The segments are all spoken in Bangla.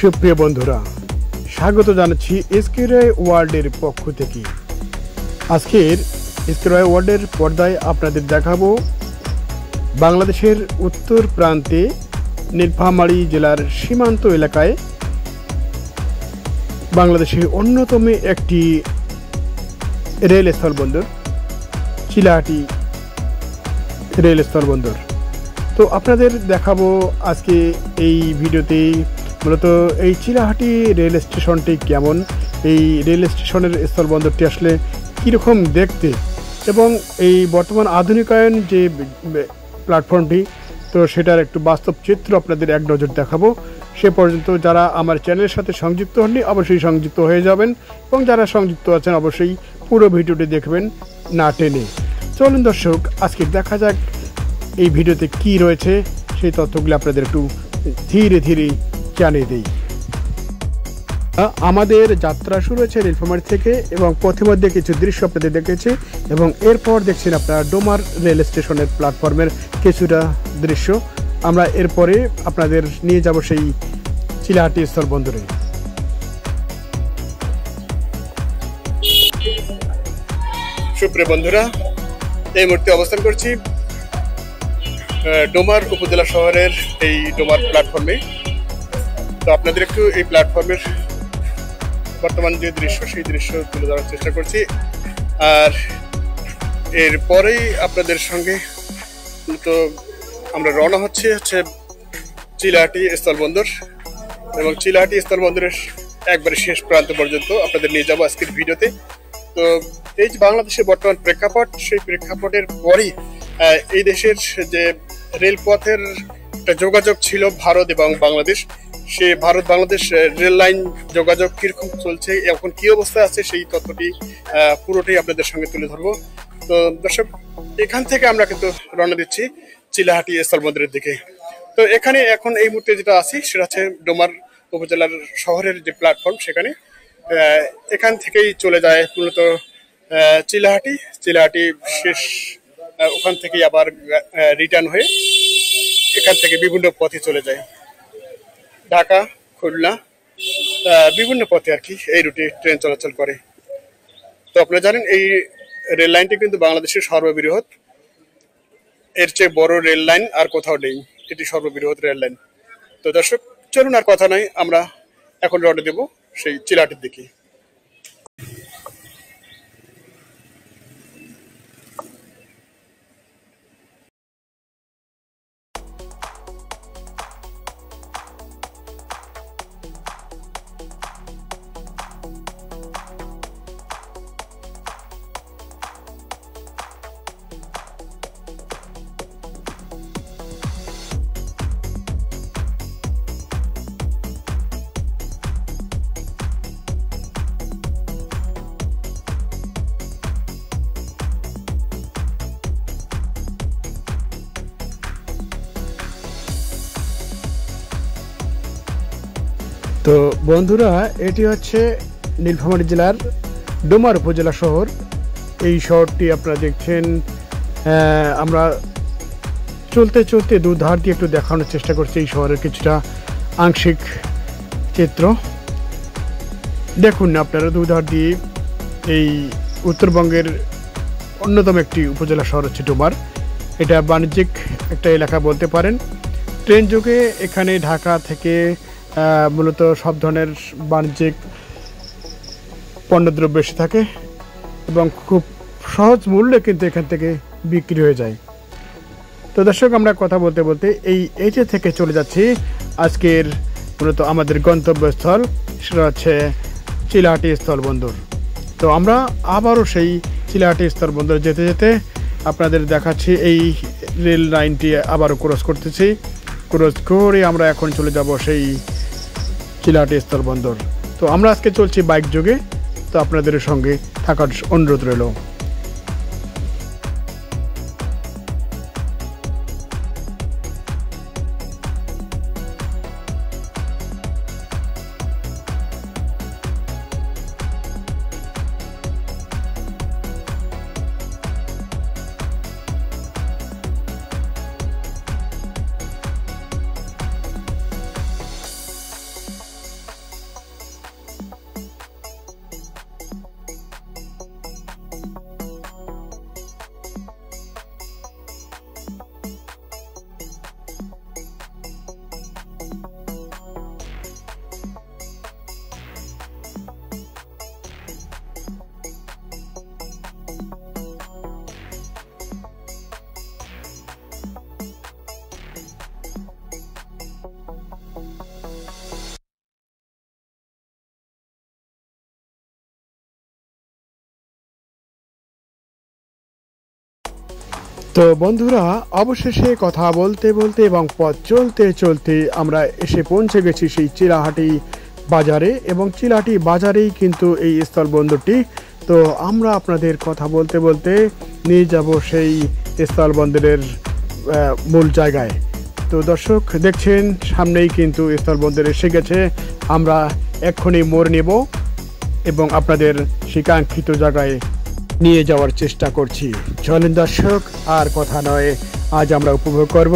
সুপ্রিয় বন্ধুরা, স্বাগত জানাচ্ছি এসকে রয় ওয়ার্ল্ডের পক্ষ থেকে। আজকের এসকে রয় ওয়ার্ল্ডের পর্দায় আপনাদের দেখাবো বাংলাদেশের উত্তর প্রান্তে নীলফামারী জেলার সীমান্ত এলাকায় বাংলাদেশের অন্যতম একটি রেল স্থলবন্দর চিলাহাটি রেল স্থলবন্দর। তো আপনাদের দেখাবো আজকে এই ভিডিওতে মূলত এই চিলাহাটি রেল স্টেশনটি কেমন, এই রেল স্টেশনের স্থলবন্দরটি আসলে কীরকম দেখতে, এবং এই বর্তমান আধুনিকায়ন যে প্ল্যাটফর্মটি তো সেটার একটু বাস্তব চিত্র আপনাদের এক নজর দেখাবো। সে পর্যন্ত যারা আমার চ্যানেলের সাথে সংযুক্ত হননি অবশ্যই সংযুক্ত হয়ে যাবেন, এবং যারা সংযুক্ত আছেন অবশ্যই পুরো ভিডিওটি দেখবেন না টেনে। চলুন দর্শক, আজকে দেখা যাক এই ভিডিওতে কি রয়েছে, সেই তথ্যগুলো আপনাদের একটু ধীরে ধীরে জানিয়ে দিই। আমাদের যাত্রা শুরু হয়েছে নীলফামারী থেকে, এবং পথে মধ্যে কিছু দৃশ্য আপনাদের দেখেছে, এবং এরপর দেখছেন আপনারা ডোমার রেল স্টেশনের প্ল্যাটফর্মের কিছুটা দৃশ্য। আমরা এরপরে আপনাদের নিয়ে যাব সেই চিলাহাটি স্থলবন্দরে। সুপ্রিয় বন্ধুরা, এই মুহূর্তে অবস্থান করছি ডোমার উপজেলা শহরের এই ডোমার প্ল্যাটফর্মে। তো আপনাদের একটু এই প্ল্যাটফর্মের বর্তমান যে দৃশ্য সেই দৃশ্য তুলে ধরার চেষ্টা করছি, আর এরপরেই আপনাদের সঙ্গে তো আমরা রওনা হচ্ছে চিলাহাটি স্থলবন্দর, এবং চিলাহাটি স্থলবন্দরের একবারে শেষ প্রান্ত পর্যন্ত আপনাদের নিয়ে যাবো আজকের ভিডিওতে। তো এই যে বাংলাদেশের বর্তমান প্রেক্ষাপট, সেই প্রেক্ষাপটের পরই এই দেশের যে রেলপথের একটা যোগাযোগ ছিল ভারত এবং বাংলাদেশ, সে ভারত বাংলাদেশ রেল লাইন যোগাযোগ কিরকম চলছে, এখন কি অবস্থায় আছে, সেই তথ্যটি পুরোটাই আপনাদের সঙ্গে তুলে ধরবো। তো দর্শক, এখান থেকে আমরা কিন্তু রওনা দিচ্ছি চিলাহাটি স্থলবন্দরের দিকে। তো এখানে এখন এই মুহূর্তে যেটা আছি সেটা হচ্ছে ডোমার উপজেলার শহরের যে প্ল্যাটফর্ম, সেখানে এখান থেকেই চলে যায় মূলত চিলাহাটি শেষ, ওখান থেকেই আবার রিটার্ন হয়ে এখান থেকে বিভিন্ন পথে চলে যায় ঢাকা, খুলনা, বিভিন্ন পথে আর কি এই রুটে ট্রেন চলাচল করে। তো আপনারা জানেন এই রেল লাইনটি কিন্তু বাংলাদেশের সর্ববৃহৎ, এর চেয়ে বড় রেল লাইন আর কোথাও নেই, এটি সর্ববৃহৎ রেল লাইন। তো দর্শক, চলুন আর কথা নয়, আমরা এখন রওনা দেব সেই চিলাহাটির দিকে। তো বন্ধুরা, এটি হচ্ছে নীলফামারী জেলার ডোমার উপজেলা শহর। এই শহরটি আপনারা দেখছেন। আমরা চলতে চলতে দুধার দিয়ে একটু দেখানোর চেষ্টা করছি এই শহরের কিছুটা আংশিক চিত্র। দেখুন আপনারা, দুধার দিয়ে এই উত্তরবঙ্গের অন্যতম একটি উপজেলা শহর হচ্ছে ডোমার। এটা বাণিজ্যিক একটা এলাকা বলতে পারেন। ট্রেন যোগে এখানে ঢাকা থেকে মূলত সব ধরনের বাণিজ্যিক পণ্যদ্রব্য এসে থাকে, এবং খুব সহজ মূল্যে কিন্তু এখান থেকে বিক্রি হয়ে যায়। তো দর্শক, আমরা কথা বলতে বলতে এই থেকে চলে যাচ্ছি আজকের মূলত আমাদের গন্তব্যস্থল, সেটা হচ্ছে চিলাহাটি স্থলবন্দর। তো আমরা আবারও সেই চিলাহাটি স্থলবন্দর যেতে যেতে আপনাদের দেখাচ্ছি এই রেল লাইনটি আবারও ক্রস করতেছি। ক্রস করে আমরা এখন চলে যাব সেই চিলাহাটি স্থলবন্দর। তো আমরা আজকে চলছি বাইক যোগে, তো আপনাদের সঙ্গে থাকার অনুরোধ রইল। তো বন্ধুরা, অবশেষে কথা বলতে বলতে এবং পথ চলতে চলতে আমরা এসে পৌঁছে গেছি সেই চিলাহাটি বাজারে, এবং চিলাহাটি বাজারেই কিন্তু এই স্থলবন্দরটি। তো আমরা আপনাদের কথা বলতে বলতে নিয়ে যাব সেই স্থলবন্দরের মূল জায়গায়। তো দর্শক দেখছেন, সামনেই কিন্তু স্থলবন্দর এসে গেছে। আমরা এক্ষুনি মোড় নেব এবং আপনাদের শিকাঙ্ক্ষিত জায়গায় নিয়ে যাওয়ার চেষ্টা করছি। চলেন দর্শক, আর কথা নয়, আজ আমরা উপভোগ করব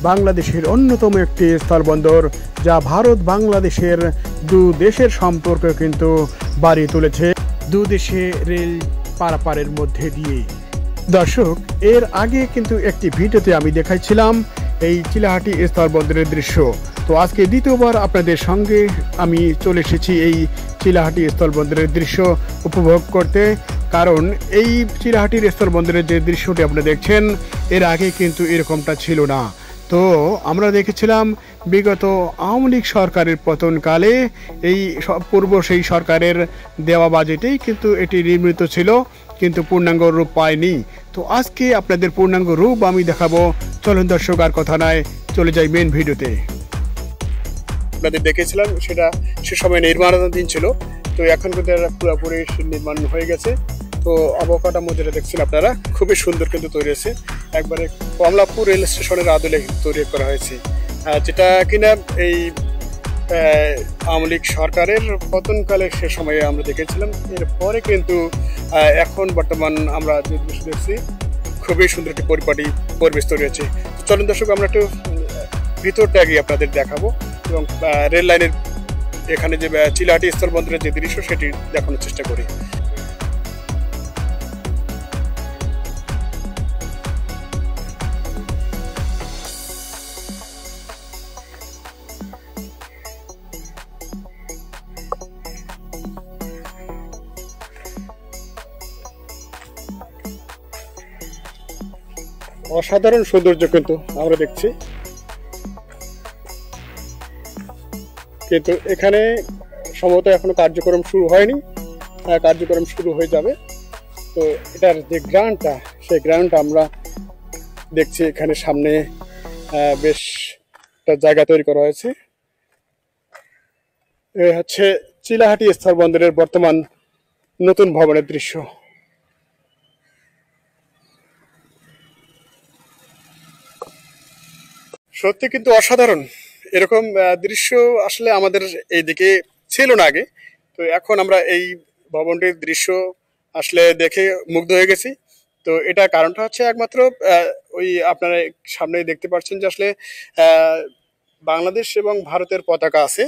বাংলাদেশের অন্যতম একটি স্থলবন্দর, যা ভারত বাংলাদেশের দু দেশের সম্পর্ক কিন্তু বাড়িয়ে তুলেছে, দু দেশে রেল পারাপারের মধ্যে দিয়ে। দর্শক, এর আগে কিন্তু একটি ভিডিওতে আমি দেখাইছিলাম এই চিলাহাটি স্থলবন্দরের দৃশ্য। তো আজকে দ্বিতীয়বার আপনাদের সঙ্গে আমি চলে এসেছি এই চিলাহাটি স্থলবন্দরের দৃশ্য উপভোগ করতে, কারণ এই চিলাহাটির স্থলবন্দরের যে দৃশ্যটি আপনারা দেখছেন, এর আগে কিন্তু এরকমটা ছিল না। তো আমরা দেখেছিলাম বিগত আওয়ামী লীগ সরকারের পতনকালে এই পূর্ব সেই সরকারের দেওয়া বাজেটেই কিন্তু এটি নির্মিত ছিল, কিন্তু পূর্ণাঙ্গ রূপ পায়নি। তো আজকে আপনাদের পূর্ণাঙ্গ রূপ আমি দেখাবো। চলুন দর্শক, আর কথা নয়, চলে যাই মেন ভিডিওতে। আপনাদের দেখেছিলাম সেটা সে সময় নির্মাণাধীন ছিল, তো এখন কিন্তু পুরোপুরি নির্মাণ হয়ে গেছে। তো অবকাঠামো যেটা দেখছেন আপনারা, খুবই সুন্দর কিন্তু তৈরি হয়েছে, একবারে কমলাপুর রেল স্টেশনের আদলে তৈরি করা হয়েছে, যেটা কিনা এই আওয়ামী লীগ সরকারের পতনকালে সে সময়ে আমরা দেখেছিলাম। এরপরে কিন্তু এখন বর্তমান আমরা যে দৃশ্য দেখছি, খুবই সুন্দর একটি পরিবেশ তৈরি হয়েছে। তো চলুন দর্শক, আমরা একটু ভিতরটা গিয়ে আপনাদের দেখাবো এবং রেল লাইনের এখানে যে চিলাহাটি স্থলবন্দরের যে দৃশ্য সেটি দেখানোর চেষ্টা করি। অসাধারণ সৌন্দর্য কিন্তু আমরা দেখছি, কিন্তু এখানে সম্ভবত এখনো কার্যক্রম শুরু হয়নি, কার্যক্রম শুরু হয়ে যাবে। তো এটার যে গ্রাউন্ডটা, সেই গ্রাউন্ডটা আমরা দেখছি এখানে সামনে বেশ একটা জায়গা তৈরি করা হয়েছে। এ হচ্ছে চিলাহাটি স্থলবন্দরের বর্তমান নতুন ভবনের দৃশ্য। সত্যি কিন্তু অসাধারণ, এরকম দৃশ্য আসলে আমাদের এইদিকে ছিল না আগে। তো এখন আমরা এই ভবনটির দৃশ্য আসলে দেখে মুগ্ধ হয়ে গেছি। তো এটা কারণটা হচ্ছে একমাত্র ওই আপনারা সামনেই দেখতে পাচ্ছেন যে আসলে বাংলাদেশ এবং ভারতের পতাকা আছে।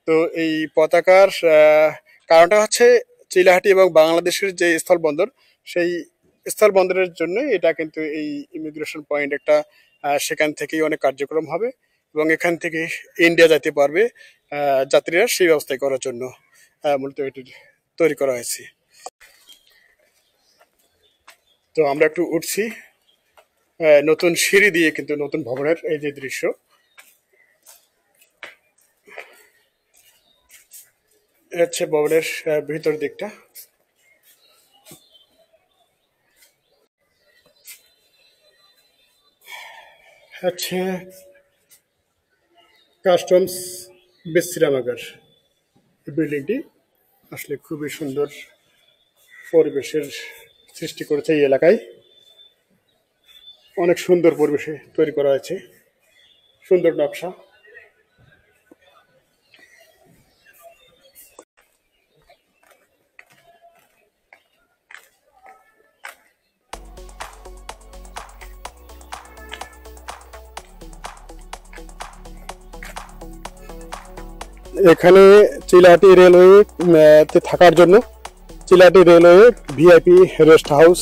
তো এই পতাকার কারণটা হচ্ছে চিলাহাটি এবং বাংলাদেশের যে স্থলবন্দর, সেই স্থলবন্দরের জন্য এটা কিন্তু এই ইমিগ্রেশন পয়েন্ট একটা, সেখান থেকেই অনেক কার্যক্রম হবে এবং এখান থেকে ইন্ডিয়া যেতে পারবে যাত্রীরা, সেই ব্যবস্থা করার জন্য মূলত এটি তৈরি করা হয়েছে। তো আমরা একটু উঠছি নতুন সিঁড়ি দিয়ে, কিন্তু নতুন ভবনের এই যে দৃশ্য, হচ্ছে ভবনের ভিতর দিকটা। হচ্ছে কাস্টমস বিশ্রামাগার। এই বিল্ডিংটি আসলে খুবই সুন্দর পরিবেশের সৃষ্টি করেছে এই এলাকায়, অনেক সুন্দর পরিবেশে তৈরি করা হয়েছে, সুন্দর নকশা। এখানে চিলাহাটি রেলওয়ে থাকার জন্য Chilahati railway VIP rest house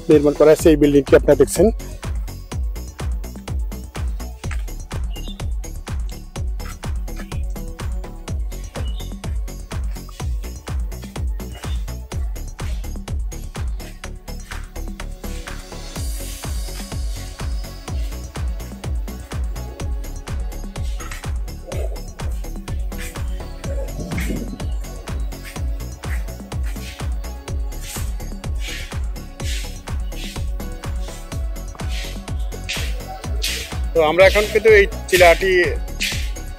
নির্মাণ করা হয়েছে। এই বিল্ডিংটি আপনারা দেখছেন। তো আমরা এখন কিন্তু এই চিলাহাটি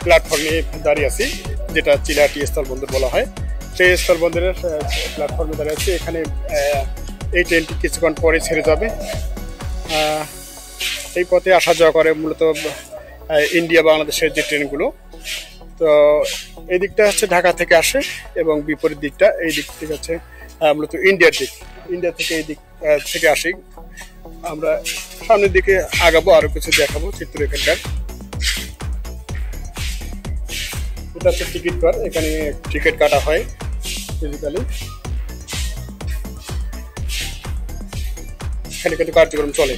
প্ল্যাটফর্মে দাঁড়িয়ে আছি, যেটা চিলাহাটি স্থলবন্দর বলা হয়। সেই স্থলবন্দরের প্ল্যাটফর্মে দাঁড়িয়ে আছি। এখানে এই ট্রেনটি কিছুক্ষণ পরে ছেড়ে যাবে। এই পথে আসা যাওয়া করে মূলত ইন্ডিয়া বাংলাদেশের যে ট্রেনগুলো। তো এই দিকটা হচ্ছে ঢাকা থেকে আসে এবং বিপরীত দিকটা এই দিক থেকে হচ্ছে মূলত ইন্ডিয়ার দিক। ইন্ডিয়া থেকে এই দিক থেকে আসি। আমরা সামনের দিকে আগাবো, আরো কিছু দেখাবো চিত্র এখানকার। এটা হচ্ছে টিকিট ঘর, এখানে টিকিট কাটা হয় ফিজিক্যালি। এখানে কিন্তু কার্যক্রম চলে।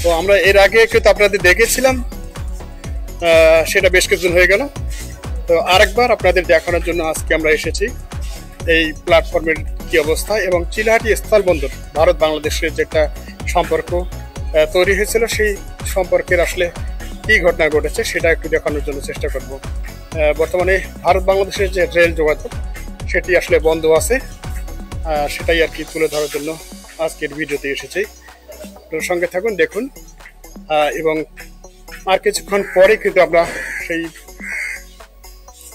তো আমরা এর আগে কিন্তু আপনাদের দেখেছিলাম, সেটা বেশ কিছুদিন হয়ে গেল। তো আরেকবার আপনাদের দেখানোর জন্য আজকে আমরা এসেছি এই প্ল্যাটফর্মের কি অবস্থা এবং চিলাহাটি স্থলবন্দর ভারত বাংলাদেশের যে একটা সম্পর্ক তৈরি হয়েছিল, সেই সম্পর্কের আসলে কি ঘটনা ঘটেছে সেটা একটু দেখানোর জন্য চেষ্টা করব। বর্তমানে ভারত বাংলাদেশের যে রেল যোগাযোগ সেটি আসলে বন্ধ আছে, সেটাই আর কি তুলে ধরার জন্য আজকের ভিডিওতে এসেছি। তো সঙ্গে থাকুন, দেখুন। এবং আর কিছুক্ষণ পরে কিন্তু আমরা সেই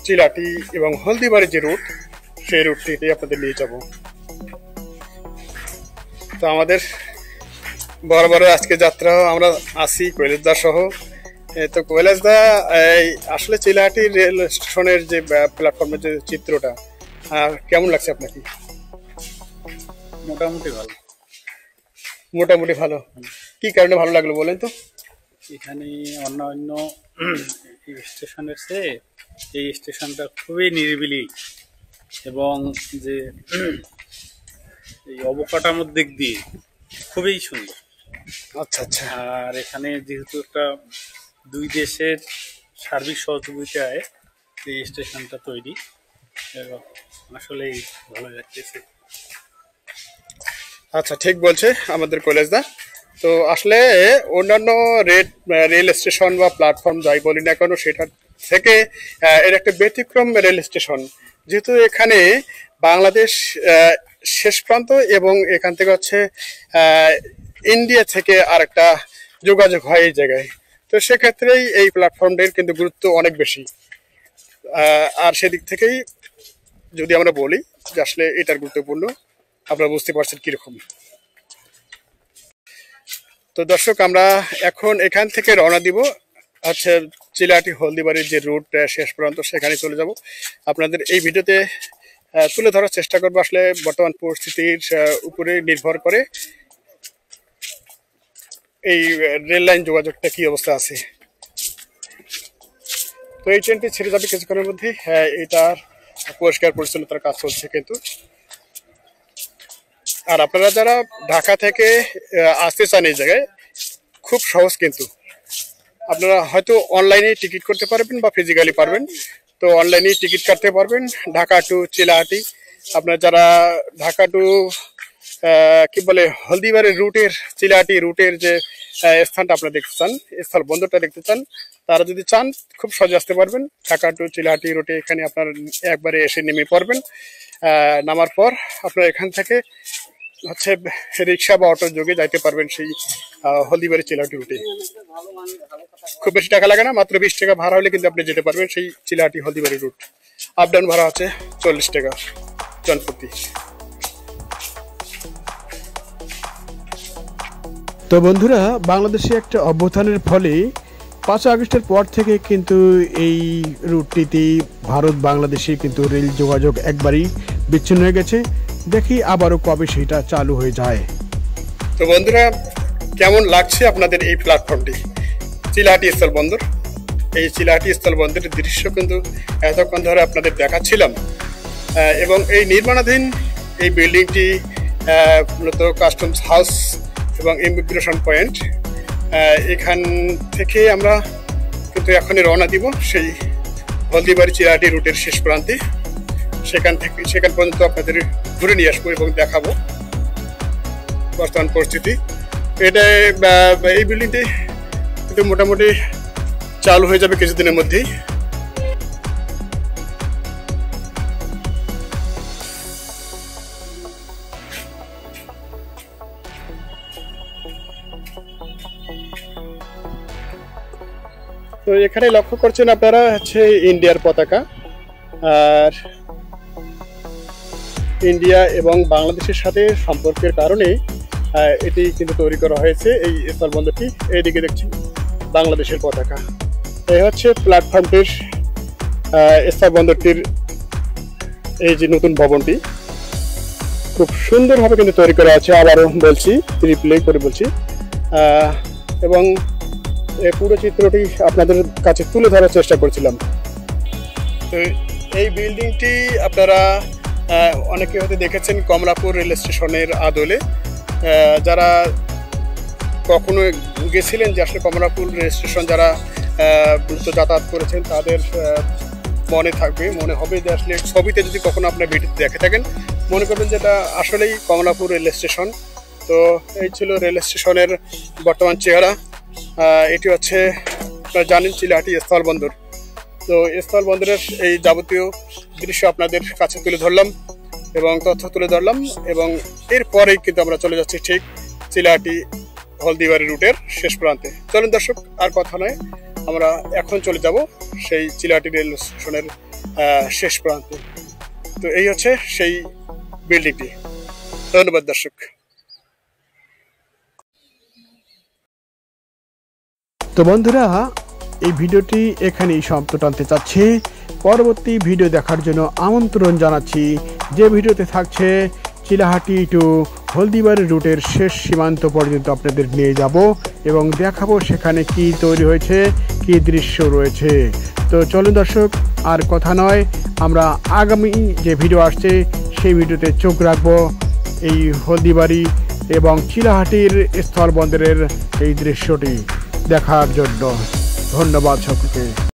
চিলাহাটি এবং হলদিবাড়ি যে রুট, সেই রুটটিতে আপনাদের নিয়ে যাব। তো আমাদের বরাবর আজকে যাত্রা আমরা আসি কৈলাসদা সহ। তো কৈলাসদা আসলে চিলাহাটি রেল স্টেশনের যে প্ল্যাটফর্মের যে চিত্রটা কেমন লাগছে আপনাকে? মোটামুটি ভালো। মোটামুটি ভালো। কি কারণে ভালো লাগলো বলেন তো? এখানে অন্যান্য স্টেশনের চেয়ে এই স্টেশনটা খুবই নিরিবিলি এবং যে এই অবকাঠামোর দিক দিয়ে খুবই সুন্দর। আচ্ছা আচ্ছা। আর এখানে যেহেতু একটা দুই দেশের সার্বিক সহযোগিতায় এই স্টেশনটা তৈরি, আসলেই ভালো লাগতেছে। আচ্ছা, ঠিক বলছে আমাদের কৈলাসদা। তো আসলে অন্যান্য রেল স্টেশন বা প্ল্যাটফর্ম যাই বলি না কেন, সেটার থেকে এর একটা ব্যতিক্রম রেল স্টেশন, যেহেতু এখানে বাংলাদেশ শেষ প্রান্ত এবং এখান থেকে হচ্ছে ইন্ডিয়া থেকে আরেকটা যোগাযোগ হয় এই জায়গায়। তো সেক্ষেত্রেই এই প্ল্যাটফর্মটির কিন্তু গুরুত্ব অনেক বেশি। আর সেদিক থেকেই যদি আমরা বলি যে আসলে এটার গুরুত্বপূর্ণ, আপনারা বুঝতে পারছেন কিরকম। তো দর্শক, আমরা এখন এখান থেকে রওনা দিব আচ্ছা চিলাহাটি হলদিবাড়ির যে রুট শেষ পর্যন্ত, সেখানে চলে যাব। আপনাদের এই ভিডিওতে তুলে ধরার চেষ্টা করবো আসলে বর্তমান পরিস্থিতির উপরে নির্ভর করে এই রেল লাইন যোগাযোগটা কি অবস্থা আছে। তো এই ট্রেনটি ছেড়ে যাবে কিছুক্ষণের মধ্যে। এটার পরিষ্কার পরিচ্ছন্নতার কাজ চলছে কিন্তু। আর আপনারা যারা ঢাকা থেকে আসতে চান এই জায়গায়, খুব সহজ কিন্তু। আপনারা হয়তো অনলাইনে টিকিট করতে পারবেন বা ফিজিক্যালি পারবেন। তো অনলাইনে টিকিট কাটতে পারবেন ঢাকা টু চিলাহাটি। আপনারা যারা ঢাকা টু কি বলে হলদিবাড়ির রুটের, চিলাহাটি রুটের যে স্থানটা আপনারা দেখতে চান, স্থল বন্দরটা দেখতে চান, তারা যদি চান খুব সহজে আসতে পারবেন ঢাকা টু চিলাহাটি রুটে। এখানে আপনার একবারে এসে নেমে পড়বেন। নামার পর আপনারা এখান থেকে হচ্ছে রিক্সা বা অটোর যোগে যাইতে পারবেন সেই হলদিবাড়ি চিলাহাটি রুটে। খুব বেশি টাকা লাগে না, মাত্র 20 টাকা ভাড়া হলে কিন্তু আপনি যেতে পারবেন সেই Chilahati Haldibari route. Up down ভাড়া আছে 40 টাকা জনপ্রতি। তো বন্ধুরা, বাংলাদেশে একটা অভ্যুত্থানের ফলে 5 আগস্টের পর থেকে কিন্তু এই রুটটিতে ভারত বাংলাদেশে কিন্তু রেল যোগাযোগ একবারই বিচ্ছিন্ন হয়ে গেছে। দেখি আবারও কবে সেটা চালু হয়ে যায়। তো বন্ধুরা, কেমন লাগছে আপনাদের এই প্ল্যাটফর্মটি চিলাহাটি স্থলবন্দর? এই চিলাহাটি স্থলবন্দরের দৃশ্য কিন্তু এতক্ষণ ধরে আপনাদের দেখাচ্ছিলাম। এবং এই নির্মাণাধীন এই বিল্ডিংটি মূলত কাস্টমস হাউস এবং ইমিগ্রেশন পয়েন্ট। এখান থেকে আমরা কিন্তু এখনই রওনা দিব সেই হলদিবাড়ি চিলাহাটি রুটের শেষ প্রান্তে। সেখান পর্যন্ত আপনাদের ঘুরে নিয়ে আসবো এবং দেখাবো বর্তমান পরিস্থিতি। এটা এই বিল্ডিংটি কিন্তু মোটামুটি চালু হয়ে যাবে কিছুদিনের মধ্যেই। তো এখানে লক্ষ্য করছেন আপনারা হচ্ছে ইন্ডিয়ার পতাকা, আর ইন্ডিয়া এবং বাংলাদেশের সাথে সম্পর্কের কারণে এটি কিন্তু তৈরি করা হয়েছে এই স্থলবন্দরটি। এইদিকে দেখছি বাংলাদেশের পতাকা। এই হচ্ছে প্ল্যাটফর্মটির স্থলবন্দরটির এই যে নতুন ভবনটি খুব সুন্দরভাবে কিন্তু তৈরি করা আছে, আবারও বলছি, রিপ্লে করে বলছি, এবং এই পুরো চিত্রটি আপনাদের কাছে তুলে ধরার চেষ্টা করছিলাম। তো এই বিল্ডিংটি আপনারা অনেকে হয়তো দেখেছেন কমলাপুর রেল স্টেশনের আদলে। যারা কখনো গেছিলেন যে আসলে কমলাপুর রেল স্টেশন যারা যাতায়াত করেছেন তাদের মনে থাকবে, মনে হবে যে আসলে ছবিতে যদি কখনো আপনার ভিডিওতে দেখে থাকেন মনে করবেন যে এটা আসলেই কমলাপুর রেল স্টেশন। তো এই ছিল রেল স্টেশনের বর্তমান চেহারা। এটি হচ্ছে আপনারা জানেন চিলাহাটি স্থলবন্দর। তো স্থলবন্দরের এই যাবতীয় দৃশ্য আপনাদের কাছে তুলে ধরলাম এবং তথ্য তুলে ধরলাম, এবং এরপরেই কিন্তু আমরা চলে যাচ্ছি ঠিক চিলাহাটি হলদিবাড়ি রুটের শেষ প্রান্তে। চলুন দর্শক, আর কথা নয়, আমরা এখন চলে যাব সেই চিলাহাটি রেল স্টেশনের শেষ প্রান্তে। তো এই হচ্ছে সেই বিল্ডিংটি। ধন্যবাদ দর্শক। তো বন্ধুরা, এই ভিডিওটি এখানেই সমাপ্ত টানতে চাচ্ছি। পরবর্তী ভিডিও দেখার জন্য আমন্ত্রণ জানাচ্ছি, যে ভিডিওতে থাকছে চিলাহাটি টু হলদিবাড়ি রুটের শেষ সীমান্ত পর্যন্ত আপনাদের নিয়ে যাব এবং দেখাবো সেখানে কি তৈরি হয়েছে, কি দৃশ্য রয়েছে। তো চলুন দর্শক, আর কথা নয়, আমরা আগামী যে ভিডিও আসছে সেই ভিডিওতে চোখ রাখবো এই হলদিবাড়ি এবং চিলাহাটির স্থলবন্দরের এই দৃশ্যটি দেখার জন্য। ধন্যবাদ সকলকে।